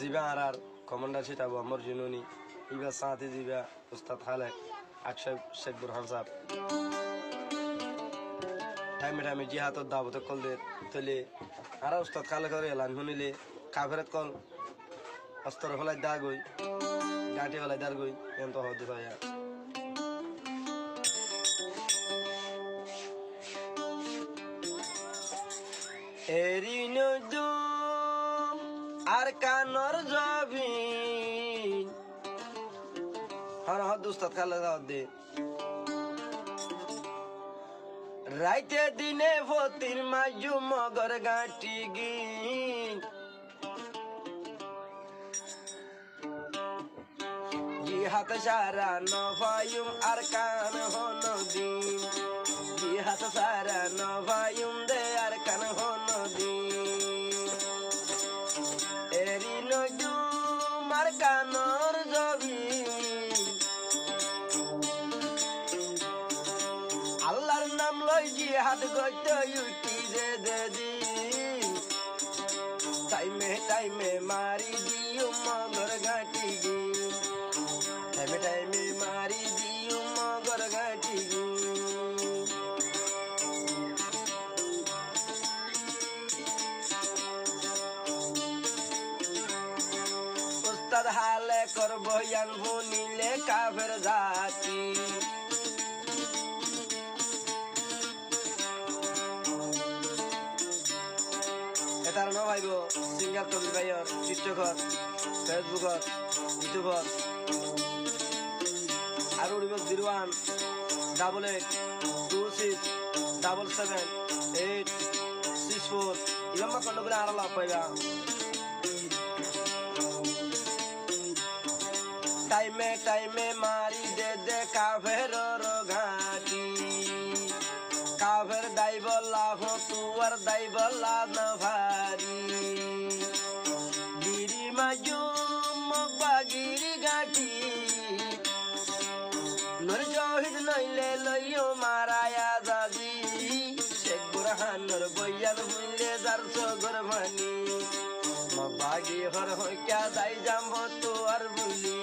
জিবা আর কমান্ডার সেটাবো আমার জুনুনি ইবা সাথে জিবা উস্তাদ খালেক আকশাব শেখ বুরহান সাহেব টাইমে টাইমে জিহাতর দাবত কল দে তলে আর উস্তাদ খালেক এলান শুনিলে কাফের কল অস্তর হলাই দা গই গাঁটি হলাই দার গই এত হতে পায় এরি নদুম আর কানর জবিন হর হদ উস্তাদ খালে দাওয়াত দে রাইতে দিনে ফতির মাজু মগর গাঁটি গিন জিহাত সারা নভায়ুম আর কান হন দিন জিহাত সারা নভায়ুম দে আর কান হন দিন এরি নজুম আর কানর জবিন আল্লাহর নাম লই জিহাদ গইতে ইউটি দে দিন টাইমে টাইমে মারি দিও মগর গাঁটি গিন টাইমে টাইমে মারি দিও মগর গাঁটি গিন উস্তাদ হালে করব আনবো নিলে কাফের জাতি এটার ন ভাইব সিঙ্গার তবির ভাইয়র টিকটকত ফেসবুকত ইউটিউবত আর উড়িব 01-26-77-864 ইলাম্মা কন্ড করে আর লাভ পাইবা টাইমে টাইমে মারি দে কাফের ঘাটি কাফের দাইব লাভ তুয়ার দাইব লাভ ভারি গিরি মাজুম মগবাগিরি গাঁটি নর জহিদ নইলে লইও মারায়া দাদি শেখ বুরহানর বইয়ান হইলে যার সগর ভানি মগবাগি হর হইকা দাই যাম তো আর বুলি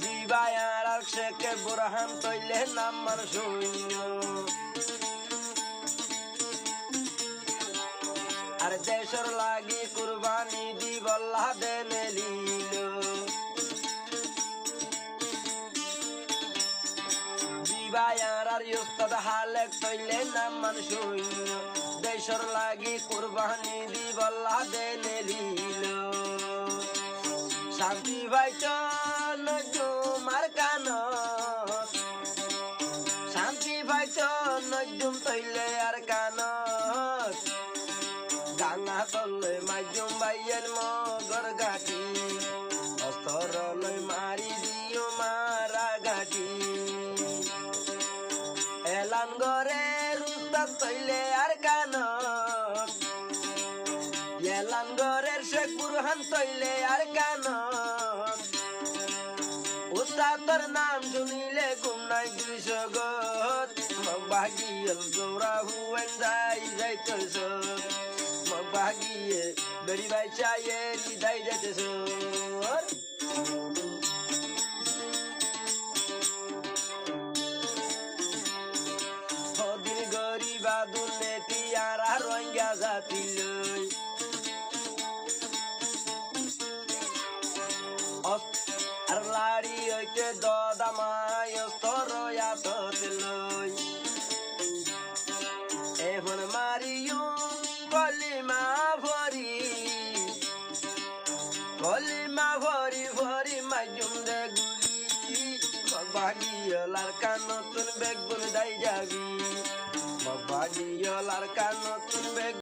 জিবায়ার আর শেখ বুরহান তৈলে নাম্বার শূন্য আর দেশর লাগি কুরবানি দিবল্লা দেনে লীল জিবায়ার আর উস্তাদ হালেক তৈলে নাম্বার শূন্য দেশর লাগি কুরবানি দিবল্লা দেনে লীল শান্তি ভাইচ নজুম আর কানত শান্তি ভাইচ নজুম তৈলে আর কানত গাঙা তলে মাজুম বাইয়ের মগর গাঁটি অস্তর লই মারি দিও মারা গাঁটি এলান গরে উস্তাদ তৈলে আর কানত এলান গরের শেখ বুরহান তৈলে আর কানত উস্তাদর নাম শুনিলে ঘুম নাই দুইশ গত মগবাগিয়ল জোড়া হুয়েন যাইতেছ মগবাগিয়ে বেড়ি বাইচায়ে লিদাই যাইতেছ হদিন গরিবা দুর্নীতি আর রোহিঙ্গা জাতি লই আর লাড়ি হইতে দদামায় স্তর লই এখন মারিও কলিমা ভরি ভরি মাজুম দে গুলি মগবাগিয়লার কানতুন বেগুন দাই যাবি মগবাগিয়লার কানতুন বেগ